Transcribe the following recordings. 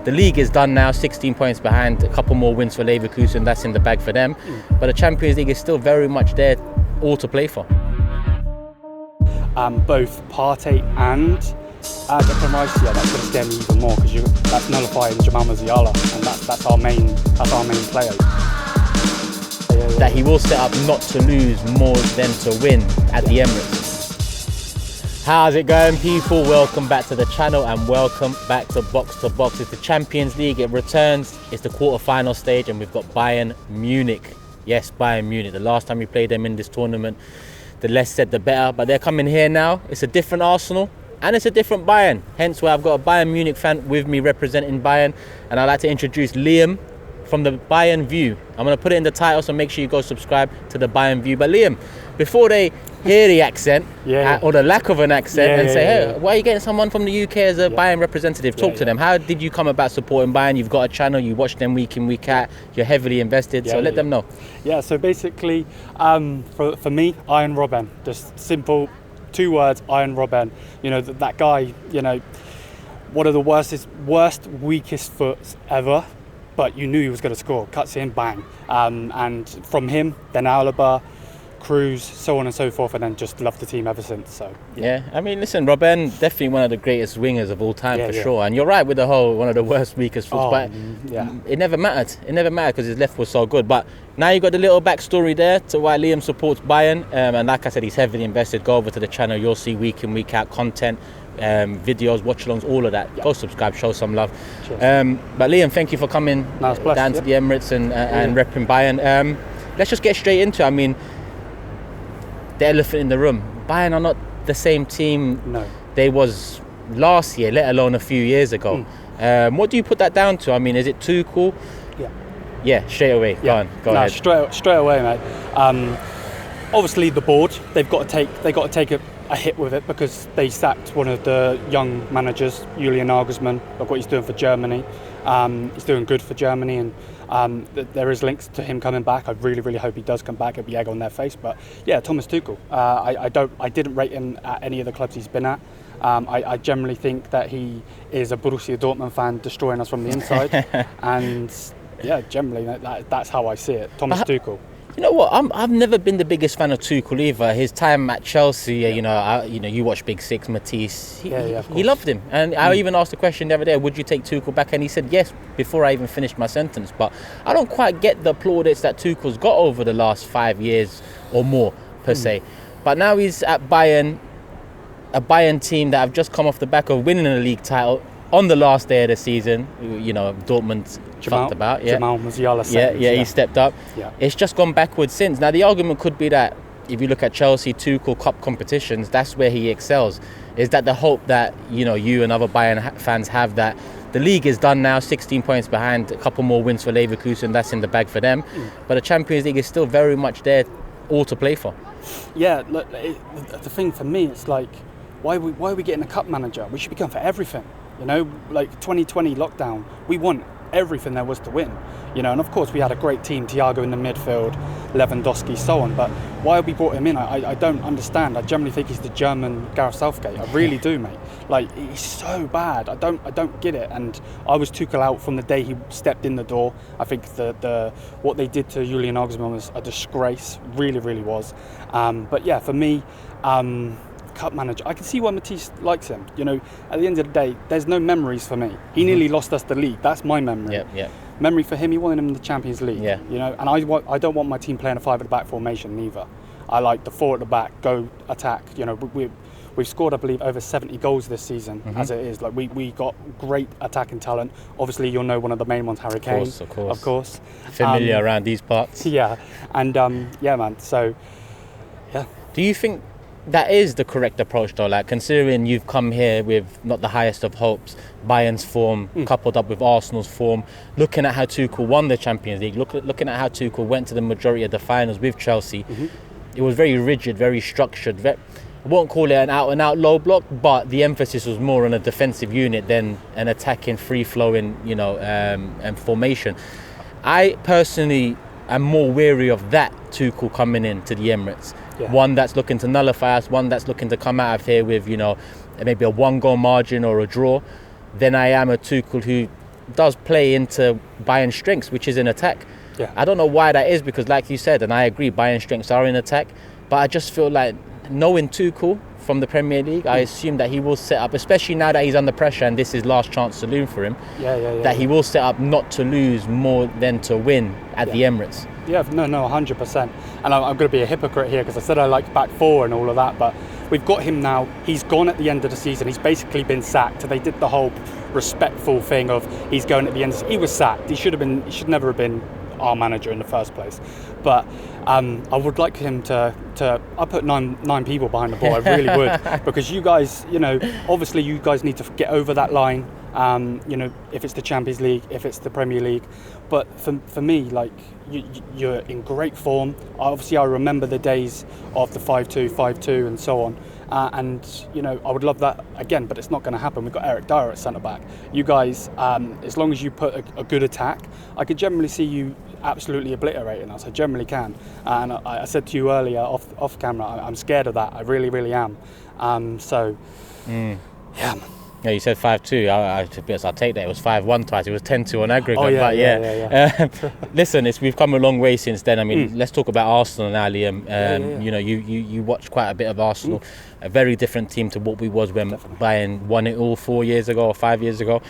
the league is done now, 16 points behind, a couple more wins for Leverkusen, that's in the bag for them. But the Champions League is still very much there, all to play for. Both Partey and Declan Rice, that's going to scare me even more, because that's nullifying Jamal Musiala, and that's our main player. That he will set up not to lose more than to win at the Emirates. How's it going, people? Welcome back to the channel and welcome back to Box to Box. It's the Champions League, it returns, it's the quarter-final stage, and we've got Bayern Munich. Yes, Bayern Munich. The last time we played them in this tournament, the less said the better, but they're coming here now. It's a different Arsenal and it's a different Bayern. Hence why I've got a Bayern Munich fan with me representing Bayern, and I'd like to introduce Liam from the Bayern View. I'm going to put it in the title, so make sure you go subscribe to the Bayern View. But Liam, before they hear the accent or the lack of an accent hey, why are you getting someone from the UK as a Bayern representative? Talk to them. How did you come about supporting Bayern? You've got a channel, you watch them week in, week out, you're heavily invested, so let them know. Yeah, so basically, for me, Iron Robben, just simple 2 words, Iron Robben. You know, that guy, you know, one of the worst, weakest foots ever, but you knew he was going to score. Cuts in, bang. And from him, then Alaba, Cruz, so on and so forth, and then just loved the team ever since. So yeah, I mean, listen, Robben, definitely one of the greatest wingers of all time, for sure. And you're right with the whole one of the worst, weakest foots, but it never mattered. It never mattered because his left was so good. But now you got the little backstory there to why Liam supports Bayern, and like I said, he's heavily invested. Go over to the channel, you'll see week in, week out content, videos, watch-alongs, all of that. Go subscribe, show some love. But Liam, thank you for coming down to the Emirates and repping Bayern. Let's just get straight into it. I mean, the elephant in the room, Bayern are not the same team they was last year, let alone a few years ago. What do you put that down to? I mean, is it Tuchel? Yeah, straight away. Go ahead. Straight away, mate. Obviously, the board, they've got to take a hit with it, because they sacked one of the young managers, Julian Nagelsmann. Look what he's doing for Germany. He's doing good for Germany, and there is links to him coming back. I really, really hope he does come back. It'll be egg on their face. But yeah, Thomas Tuchel. I didn't rate him at any of the clubs he's been at. I generally think that he is a Borussia Dortmund fan, destroying us from the inside. And yeah, generally that's how I see it. Thomas Tuchel. You know what? I've never been the biggest fan of Tuchel either. His time at Chelsea, you watch Big Six, Matisse. He loved him, and I even asked the question the other day: would you take Tuchel back? And he said yes before I even finished my sentence. But I don't quite get the plaudits that Tuchel's got over the last 5 years or more per se. But now he's at Bayern, a Bayern team that have just come off the back of winning a league title on the last day of the season. You know, Dortmund fucked about. Jamal Musiala. He stepped up. It's just gone backwards since. Now the argument could be that if you look at Chelsea, Tuchel Cup competitions, that's where he excels. Is that the hope that you and other Bayern fans have, that the league is done now, 16 points behind, a couple more wins for Leverkusen, that's in the bag for them. But the Champions League is still very much there, all to play for. Yeah, look, the thing for me, it's like, why are we getting a cup manager? We should be going for everything. You know, like 2020 lockdown, we won everything there was to win. You know, and of course we had a great team, Thiago in the midfield, Lewandowski, so on. But why have we brought him in? I don't understand. I generally think he's the German Gareth Southgate. I really do, mate. Like, he's so bad. I don't get it. And I was Tuchel out from the day he stepped in the door. I think the what they did to Julian Nagelsmann was a disgrace. Really, really was. But yeah, for me, cup manager, I can see why Matisse likes him. You know, at the end of the day, there's no memories for me. He nearly lost us the league. That's my memory. Memory for him, he wanted him in the Champions League. You know, and I don't want my team playing a 5 at the back formation neither. I like the 4 at the back, go attack. You know, we've scored, I believe, over 70 goals this season as it is. Like, we got great attacking talent. Obviously, you'll know one of the main ones, Harry Kane. Of course. Familiar around these parts. And man. So, yeah. Do you think that is the correct approach though? Like, considering you've come here with not the highest of hopes, Bayern's form coupled up with Arsenal's form, looking at how Tuchel won the Champions League, looking at how Tuchel went to the majority of the finals with Chelsea, it was very rigid, very structured. I won't call it an out-and-out low block, but the emphasis was more on a defensive unit than an attacking, free-flowing, formation. I personally am more wary of that Tuchel coming into the Emirates. One that's looking to nullify us, one that's looking to come out of here with, maybe a 1-goal margin or a draw, than I am a Tuchel who does play into Bayern's strengths, which is in attack. Yeah. I don't know why that is, because like you said, and I agree, Bayern's strengths are in attack, but I just feel like knowing Tuchel from the Premier League, I assume that he will set up, especially now that he's under pressure and this is last chance saloon for him, that he will set up not to lose more than to win at the Emirates. Yeah, no, 100%. And I'm going to be a hypocrite here because I said I like back four and all of that, but we've got him now. He's gone at the end of the season. He's basically been sacked. They did the whole respectful thing of he's going at the end of the season. He was sacked. He should never have been our manager in the first place. But I would like him to I put nine people behind the ball. I really would, because you guys, obviously you guys need to get over that line. If it's the Champions League, if it's the Premier League, but for me, like you're in great form. Obviously, I remember the days of the 5-2, 5-2, and so on. I would love that again, but it's not going to happen. We've got Eric Dyer at centre back. You guys, as long as you put a good attack, I could generally see you absolutely obliterating us. I generally can. And I said to you earlier off camera, I'm scared of that. I really, really am. Yeah. Yeah, you said 5-2. I'll take that. It was 5-1 twice. It was 10-2 on aggregate. Oh, yeah. Listen, we've come a long way since then. I mean, let's talk about Arsenal now, Liam. You watched quite a bit of Arsenal. A very different team to what we was when Bayern won it all 4 years ago or 5 years ago.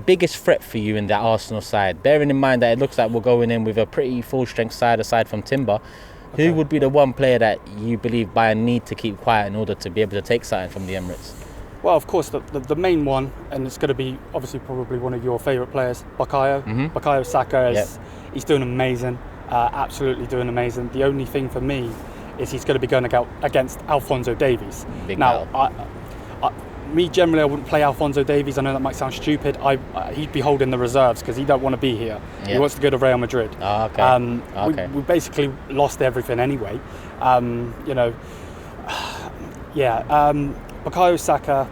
Biggest threat for you in that Arsenal side, bearing in mind that it looks like we're going in with a pretty full-strength side aside from Timber. Okay. Who would be the one player that you believe Bayern need to keep quiet in order to be able to take something from the Emirates? Well, of course, the main one, and it's going to be obviously probably one of your favourite players, Bukayo. Bukayo Saka he's doing amazing, absolutely doing amazing. The only thing for me is he's going to be going against Alphonso Davies. Me generally, I wouldn't play Alphonso Davies. I know that might sound stupid. He'd be holding the reserves because he don't want to be here. He wants to go to Real Madrid. We basically lost everything anyway. Bukayo Saka,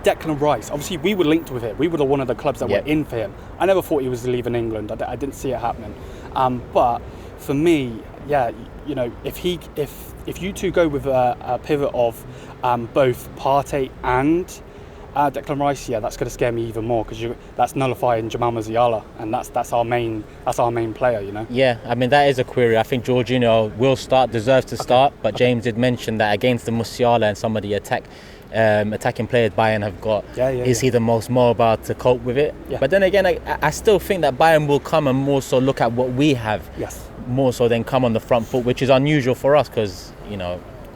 Declan Rice. Obviously, we were linked with it. We were one of the clubs that were in for him. I never thought he was leaving England. I didn't see it happening. But for me, if you two go with a pivot of both Partey and Declan Rice, that's going to scare me even more, because that's nullifying Jamal Musiala, and that's our main player, Yeah, I mean that is a query. I think Jorginho will start, deserves to start, but James did mention that against the Musiala and some of the attacking players Bayern have got, is he the most mobile to cope with it? But then again, I still think that Bayern will come and more so look at what we have, more so than come on the front foot, which is unusual for us because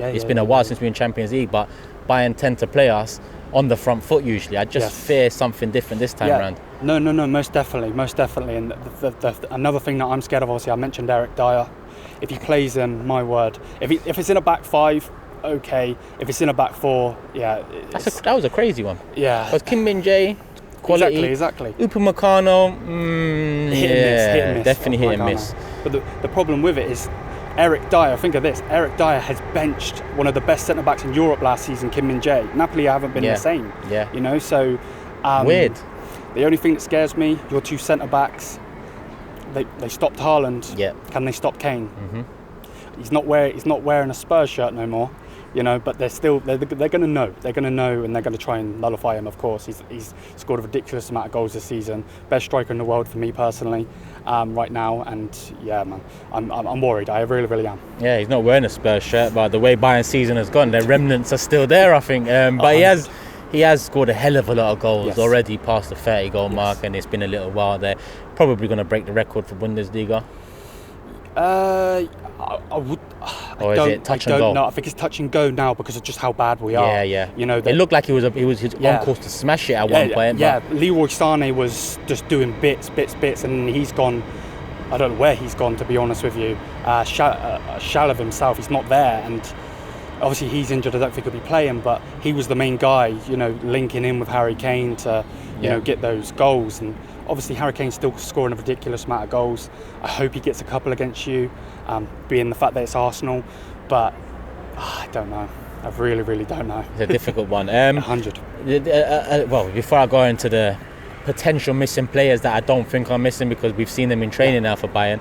it's been a while since we were in Champions League, but Bayern tend to play us on the front foot usually. I just fear something different this time around. No, most definitely. And another thing that I'm scared of, obviously I mentioned Eric Dyer. If he plays him, my word, if it's in a back five, okay. If it's in a back four, that was a crazy one. Yeah, because Kim Min-jae, quality. Exactly. Upamecano, hit and miss. Definitely hit and miss. But the problem with it is Eric Dyer. Think of this: Eric Dyer has benched one of the best centre backs in Europe last season, Kim Min-jae. Napoli haven't been the same. Yeah. So weird. The only thing that scares me, your two centre backs, they stopped Haaland. Yeah. Can they stop Kane? He's not wearing a Spurs shirt no more. But they're going to know. They're going to know, and they're going to try and nullify him. Of course, he's scored a ridiculous amount of goals this season. Best striker in the world for me personally, right now. And man, I'm worried. I really, really am. Yeah, he's not wearing a Spurs shirt, but the way Bayern's season has gone, their remnants are still there, I think. But he has scored a hell of a lot of goals already, past the 30 goal mark, and it's been a little while there. Probably going to break the record for Bundesliga. I would. Or is it touch and go? I don't know. I think it's touch and go now because of just how bad we are. Yeah. It looked like he was on course to smash it at one point. Yeah, Leroy Sané was just doing bits, and he's gone. I don't know where he's gone, to be honest with you. Shall of himself, he's not there, and obviously he's injured. I don't think he'll be playing, but he was the main guy, linking in with Harry Kane to, get those goals. And obviously Harry Kane's still scoring a ridiculous amount of goals. I hope he gets a couple against you, being the fact that it's Arsenal. But I don't know. I really, really don't know. It's a difficult one. 100. Well, before I go into the potential missing players that I don't think are missing, because we've seen them in training now for Bayern.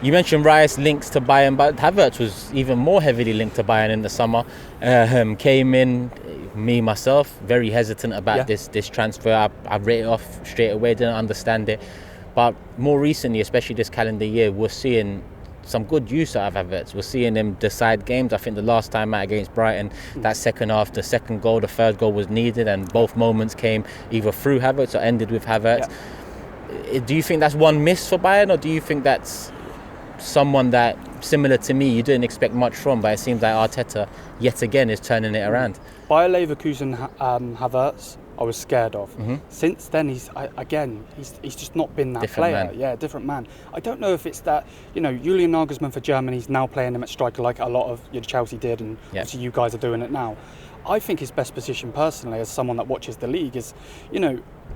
You mentioned Rice links to Bayern, but Havertz was even more heavily linked to Bayern in the summer. Came in, me myself very hesitant about this transfer. I wrote it off straight away, didn't understand it. But more recently, especially this calendar year, we're seeing some good use out of Havertz. We're seeing him decide games. I think the last time out against Brighton, that second half, the second goal, the third goal was needed, and both moments came either through Havertz or ended with Havertz. Do you think that's one miss for Bayern, or do you think that's someone that, similar to me, you didn't expect much from, but it seems like Arteta yet again is turning it around? Bayer Leverkusen Havertz, I was scared of. Since then, he's just not been that different player. Man. Yeah, different man. I don't know if it's that, Julian Nagelsmann for Germany's now playing him at striker like a lot of Chelsea did, and obviously you guys are doing it now. I think his best position personally, as someone that watches the league, is,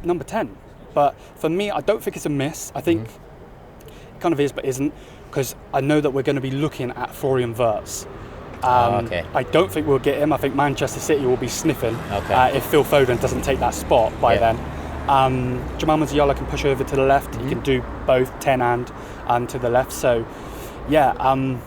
number 10. But for me, I don't think it's a miss. I think it kind of is, but isn't, because I know that we're going to be looking at Florian Wirtz. I don't think we'll get him. I think Manchester City will be sniffing if Phil Foden doesn't take that spot by then. Jamal Musiala can push over to the left. He can do both 10 and to the left. So, it'll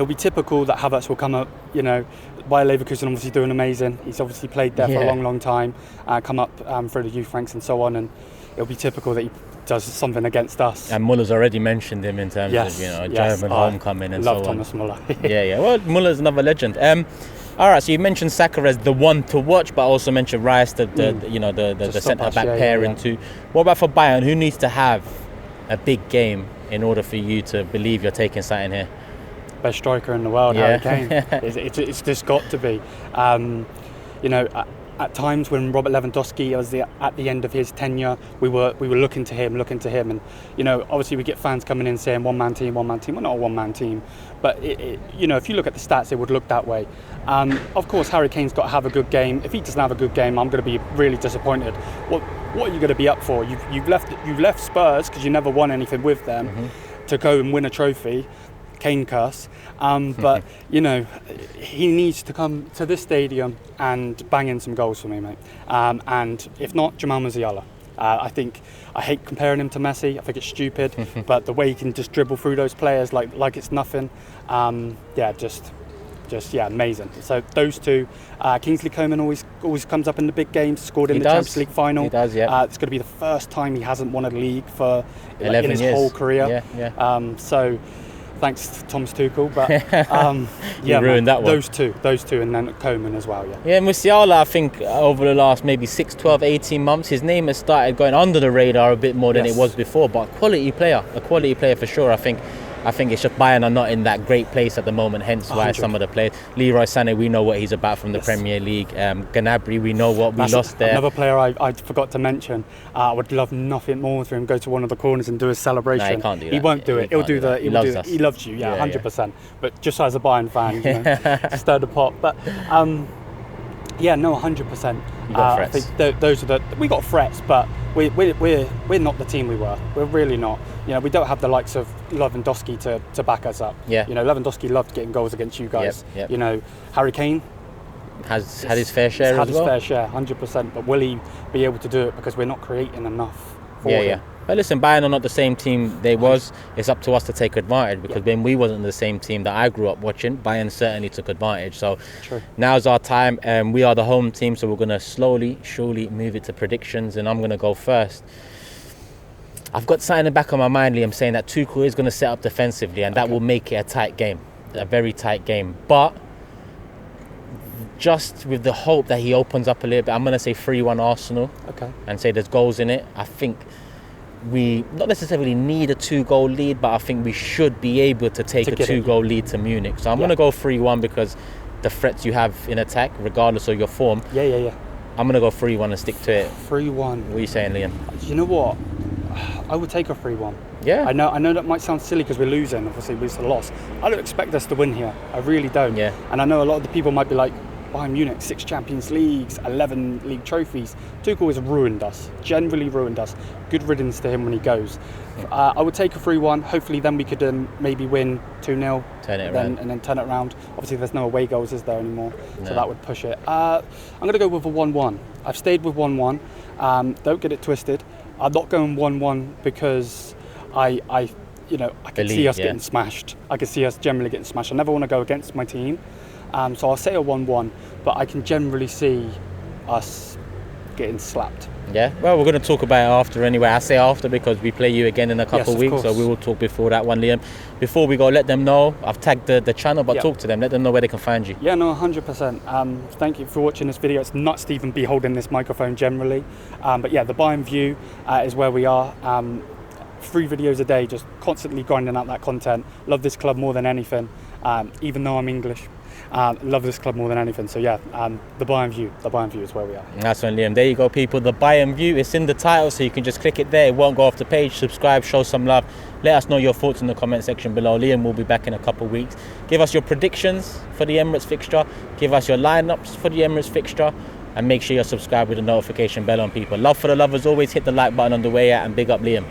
be typical that Havertz will come up, Bayer Leverkusen obviously doing amazing. He's obviously played there for a long, long time, come up through the youth ranks and so on, and it'll be typical that he does something against us. And Muller's already mentioned him in terms of German homecoming and so on. Love Thomas Muller. Well, Muller's another legend. All right, so you mentioned Saka as the one to watch, but also mentioned Rice, the centre back pairing too. What about for Bayern? Who needs to have a big game in order for you to believe you're taking something here? Best striker in the world, Harry Kane. It's just got to be. At times when Robert Lewandowski was at the end of his tenure, we were looking to him, and obviously we get fans coming in saying one man team. We're not a one man team, but if you look at the stats, it would look that way. Of course, Harry Kane's got to have a good game. If he doesn't have a good game, I'm going to be really disappointed. What are you going to be up for? You've left Spurs because you never won anything with them to go and win a trophy. Kane curse, but he needs to come to this stadium and bang in some goals for me, mate. And if not, Jamal Musiala. I hate comparing him to Messi. I think it's stupid, but the way he can just dribble through those players like it's nothing, just amazing. So those two, Kingsley Coman always comes up in the big games. Scored in the Champions League final. He does, yeah. It's going to be the first time he hasn't won a league for 11 in his years. whole career. So. Thanks to Thomas Tuchel, but ruined that one. Those two, and then Coman as well. Musiala, I think over the last maybe 6, 12, 18 months, his name has started going under the radar a bit more than it was before. But a quality player for sure. I think it's just Bayern are not in that great place at the moment, hence why 100. Some of the players. Leroy Sané, we know what he's about from the Premier League. Gnabry, we know what we lost there. Another player I forgot to mention. I would love nothing more for him to go to one of the corners and do his celebration. No, he can't do that. He won't do it. He loves you, 100%. But just as a Bayern fan, stir the pot. But 100%. I think those are we got threats, but we're not the team we were. We're really not. We don't have the likes of Lewandowski to back us up. Lewandowski loved getting goals against you guys. Harry Kane has had his fair share as well. Had his fair share, 100%. But will he be able to do it because we're not creating enough for him? But listen, Bayern are not the same team they was. It's up to us to take advantage because when we wasn't the same team that I grew up watching, Bayern certainly took advantage. So now's our time. We are the home team, so we're going to slowly, surely move it to predictions, and I'm going to go first. I've got something in the back of my mind, Liam, saying that Tuchel is going to set up defensively, and that will make it a tight game, a very tight game. But just with the hope that he opens up a little bit, I'm going to say 3-1 Arsenal and say there's goals in it. I think we not necessarily need a 2-goal lead, but I think we should be able to take a 2-goal lead to Munich. So I'm going to go 3-1 because the threats you have in attack, regardless of your form. I'm going to go 3-1 and stick to it. 3-1. What are you saying, Liam? You know what? I would take a 3-1. Yeah. I know that might sound silly because we're losing. Obviously, it's a loss. I don't expect us to win here. I really don't. Yeah. And I know a lot of the people might be like, Bayern Munich, 6 Champions Leagues, 11 league trophies. Tuchel has ruined us, generally ruined us. Good riddance to him when he goes. I would take a 3-1. Hopefully then we could maybe win 2-0. Turn it around. And then turn it around. Obviously there's no away goals, is there, anymore? No. So that would push it. I'm going to go with a 1-1. I've stayed with 1-1. Don't get it twisted. I'm not going 1-1 because I can see us getting smashed. I can see us generally getting smashed. I never want to go against my team. So I'll say a 1-1, but I can generally see us getting slapped. Yeah, well, we're going to talk about it after anyway. I say after because we play you again in a couple of weeks, so we will talk before that one, Liam. Before we go, let them know, I've tagged the channel, but talk to them, let them know where they can find you. Yeah, no, 100%. Thank you for watching this video. It's nuts to even be holding this microphone generally. But yeah, the Bayern View is where we are. 3 videos a day, just constantly grinding out that content. Love this club more than anything, even though I'm English. Love this club more than anything. So yeah, the Bayern View is where we are. That's one, Liam. There you go, people. The Bayern View, it's in the title, so you can just click it there. It won't go off the page. Subscribe, show some love. Let us know your thoughts in the comment section below. Liam will be back in a couple of weeks. Give us your predictions for the Emirates fixture. Give us your lineups for the Emirates fixture. And make sure you're subscribed with the notification bell on, people. Love for the lovers. Always hit the like button on the way out, and big up Liam.